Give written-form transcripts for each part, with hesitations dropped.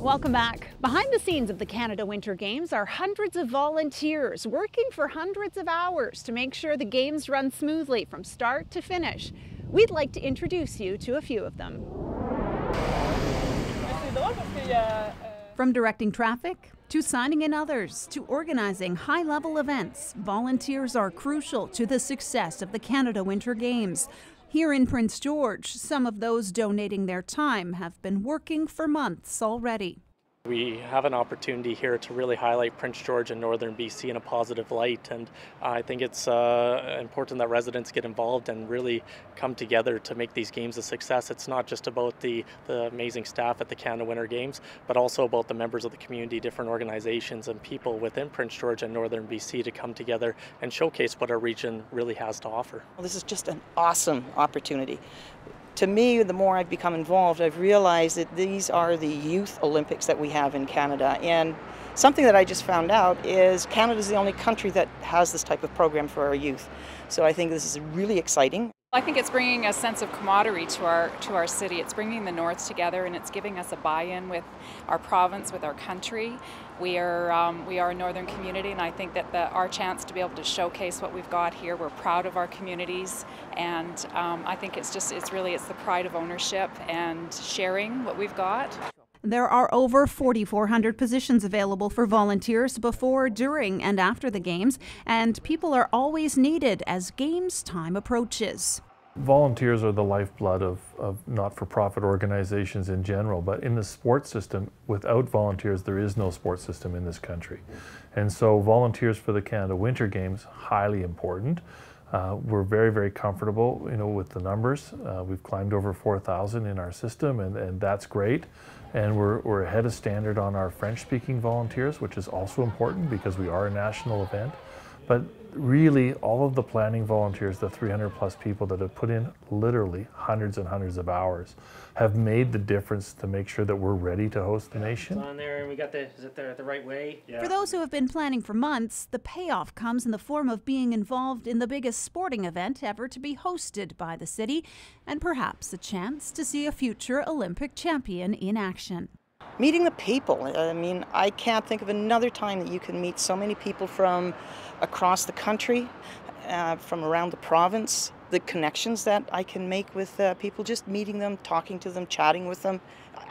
Welcome back. Behind the scenes of the Canada Winter Games are hundreds of volunteers working for hundreds of hours to make sure the games run smoothly from start to finish. We'd like to introduce you to a few of them. From directing traffic, to signing in others, to organizing high-level events, volunteers are crucial to the success of the Canada Winter Games. Here in Prince George, some of those donating their time have been working for months already. We have an opportunity here to really highlight Prince George and Northern BC in a positive light, and I think it's important that residents get involved and really come together to make these games a success. It's not just about the amazing staff at the Canada Winter Games, but also about the members of the community, different organizations and people within Prince George and Northern BC to come together and showcase what our region really has to offer. Well, this is just an awesome opportunity. To me, the more I've become involved, I've realized that these are the youth Olympics that we have in Canada. And something that I just found out is Canada's the only country that has this type of program for our youth. So I think this is really exciting. I think it's bringing a sense of camaraderie to our city. It's bringing the North together, and it's giving us a buy-in with our province, with our country. We are a northern community, and I think that our chance to be able to showcase what we've got here, we're proud of our communities, and I think it's the pride of ownership and sharing what we've got. There are over 4,400 positions available for volunteers before, during, and after the Games, and people are always needed as Games time approaches. Volunteers are the lifeblood of not-for-profit organizations in general, but in the sports system, without volunteers, there is no sports system in this country. And so volunteers for the Canada Winter Games, highly important. We're very, very comfortable, with the numbers. We've climbed over 4,000 in our system, and that's great. And we're ahead of standard on our French-speaking volunteers, which is also important because we are a national event. But really, all of the planning volunteers, the 300 plus people that have put in literally hundreds and hundreds of hours, have made the difference to make sure that we're ready to host the nation. It's on there, and we got is it the right way? Yeah. For those who have been planning for months, the payoff comes in the form of being involved in the biggest sporting event ever to be hosted by the city, and perhaps a chance to see a future Olympic champion in action. Meeting the people. I mean, I can't think of another time that you can meet so many people from across the country, from around the province. The connections that I can make with people, just meeting them, talking to them, chatting with them.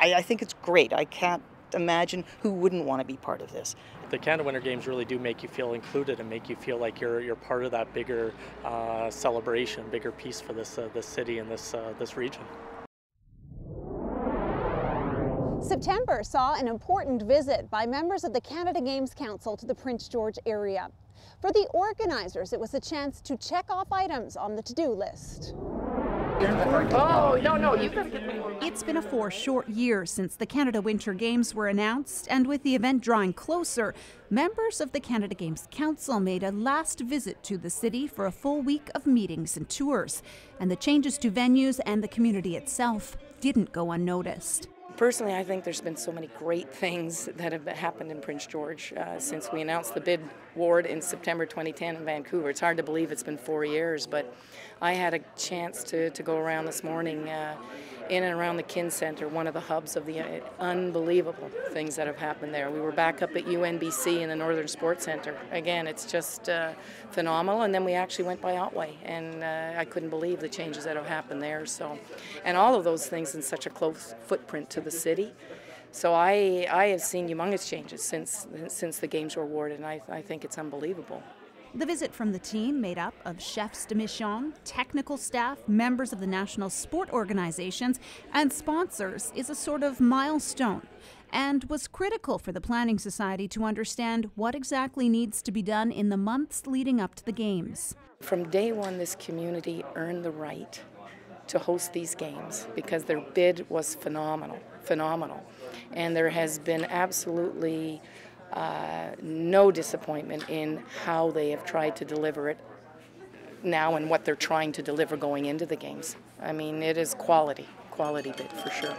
I think it's great. I can't imagine who wouldn't want to be part of this. The Canada Winter Games really do make you feel included and make you feel like you're part of that bigger celebration, bigger piece for this city and this region. September saw an important visit by members of the Canada Games Council to the Prince George area. For the organizers, it was a chance to check off items on the to-do list. Oh, no, you've got to get me. It's been a 4 short years since the Canada Winter Games were announced, and with the event drawing closer, members of the Canada Games Council made a last visit to the city for a full week of meetings and tours. And the changes to venues and the community itself didn't go unnoticed. Personally, I think there's been so many great things that have happened in Prince George since we announced the bid award in September 2010 in Vancouver. It's hard to believe it's been 4 years, but I had a chance to go around this morning in and around the Kin Centre, one of the hubs of the unbelievable things that have happened there. We were back up at UNBC in the Northern Sports Centre. Again, it's just phenomenal. And then we actually went by Otway, and I couldn't believe the changes that have happened there. So, and all of those things in such a close footprint to the city. So I have seen humongous changes since the games were awarded, and I think it's unbelievable. The visit from the team, made up of chefs de mission, technical staff, members of the national sport organizations, and sponsors, is a sort of milestone, and was critical for the Planning Society to understand what exactly needs to be done in the months leading up to the Games. From day one, this community earned the right to host these games because their bid was phenomenal. And there has been absolutely no disappointment in how they have tried to deliver it now and what they're trying to deliver going into the games. I mean, it is quality bid for sure.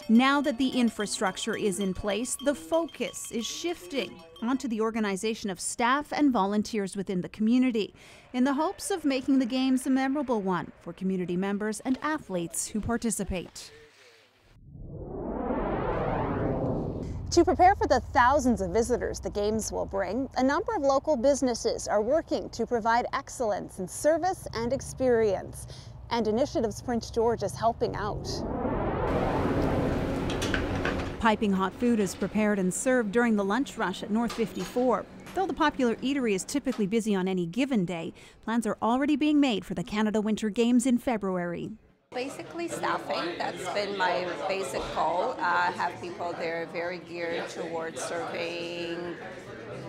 Now that the infrastructure is in place, the focus is shifting onto the organization of staff and volunteers within the community, in the hopes of making the Games a memorable one for community members and athletes who participate. To prepare for the thousands of visitors the Games will bring, a number of local businesses are working to provide excellence in service and experience. And Initiatives Prince George is helping out. Piping hot food is prepared and served during the lunch rush at North 54. Though the popular eatery is typically busy on any given day, plans are already being made for the Canada Winter Games in February. Basically staffing, that's been my basic goal. Have people there very geared towards serving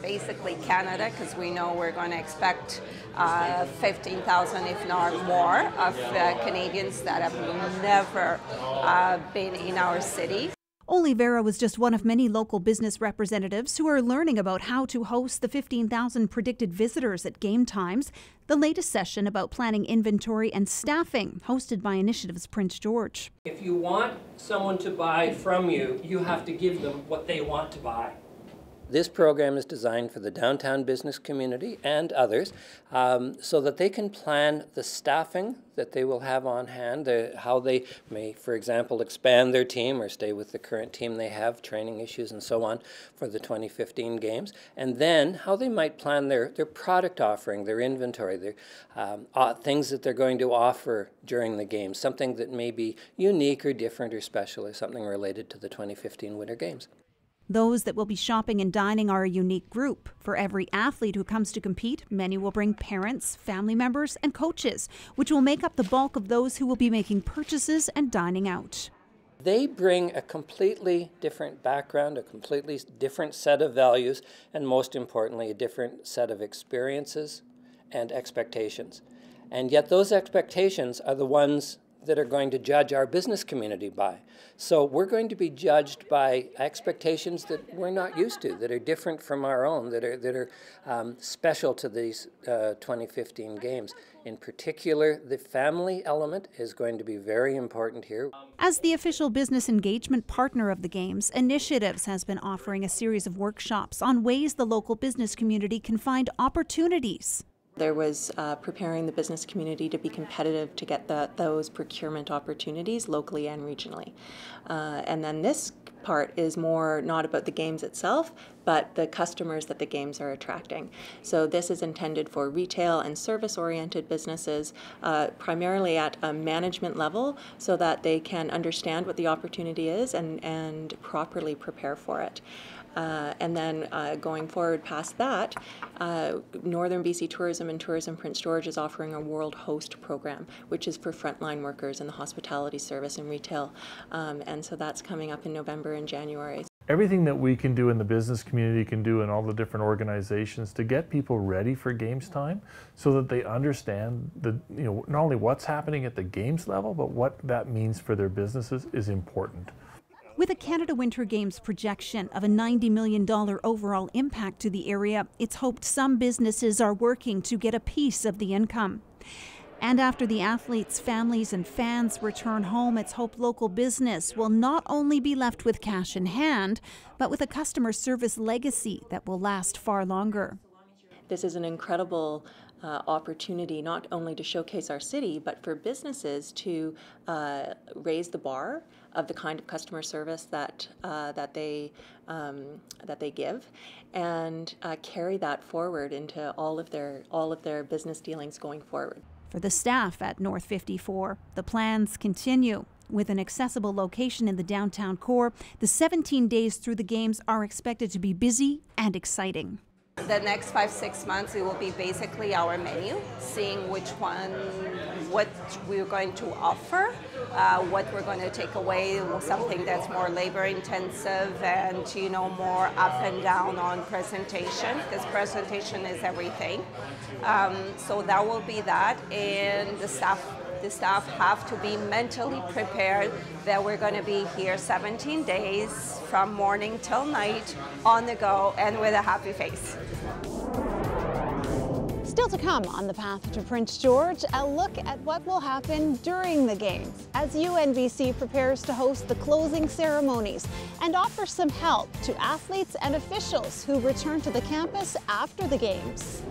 basically Canada, because we know we're going to expect 15,000 if not more of Canadians that have never been in our city. OLIVEIRA was just one of many local business representatives who are learning about how to host the 15,000 predicted visitors at game times. The latest session about planning inventory and staffing, hosted by Initiatives Prince George. If you want someone to buy from you, you have to give them what they want to buy. This program is designed for the downtown business community and others so that they can plan the staffing that they will have on hand, how they may, for example, expand their team or stay with the current team they have, training issues and so on for the 2015 games, and then how they might plan their product offering, their inventory, their things that they're going to offer during the games, something that may be unique or different or special or something related to the 2015 Winter Games. Those that will be shopping and dining are a unique group. For every athlete who comes to compete, many will bring parents, family members, and coaches, which will make up the bulk of those who will be making purchases and dining out. They bring a completely different background, a completely different set of values, and most importantly, a different set of experiences and expectations. And yet those expectations are the ones that are going to judge our business community by. So we're going to be judged by expectations that we're not used to, that are different from our own, that are special to these 2015 games. In particular, the family element is going to be very important here. As the official business engagement partner of the Games, Initiatives has been offering a series of workshops on ways the local business community can find opportunities. There was preparing the business community to be competitive to get those procurement opportunities locally and regionally. And then this part is more not about the games itself, but the customers that the games are attracting. So this is intended for retail and service-oriented businesses, primarily at a management level, so that they can understand what the opportunity is and properly prepare for it. And then going forward past that, Northern BC Tourism and Tourism Prince George is offering a World Host program, which is for frontline workers in the hospitality service and retail. And so that's coming up in November and January. Everything that we can do in the business community can do in all the different organizations to get people ready for games time so that they understand not only what's happening at the games level, but what that means for their businesses is important. With a Canada Winter Games projection of a $90 million overall impact to the area, it's hoped some businesses are working to get a piece of the income. And after the athletes, families, and fans return home, it's hoped local business will not only be left with cash in hand, but with a customer service legacy that will last far longer. This is an incredible opportunity not only to showcase our city, but for businesses to raise the bar of the kind of customer service that they give, and carry that forward into all of their business dealings going forward. For the staff at North 54, the plans continue. With an accessible location in the downtown core, the 17 days through the games are expected to be busy and exciting. The next 5-6 months, it will be basically our menu, seeing what we're going to offer, what we're going to take away, something that's more labor intensive and more up and down on presentation, because presentation is everything. So that will be that, and the staff have to be mentally prepared that we're going to be here 17 days from morning till night on the go and with a happy face. Still to come on the path to Prince George, a look at what will happen during the games as UNBC prepares to host the closing ceremonies and offer some help to athletes and officials who return to the campus after the games.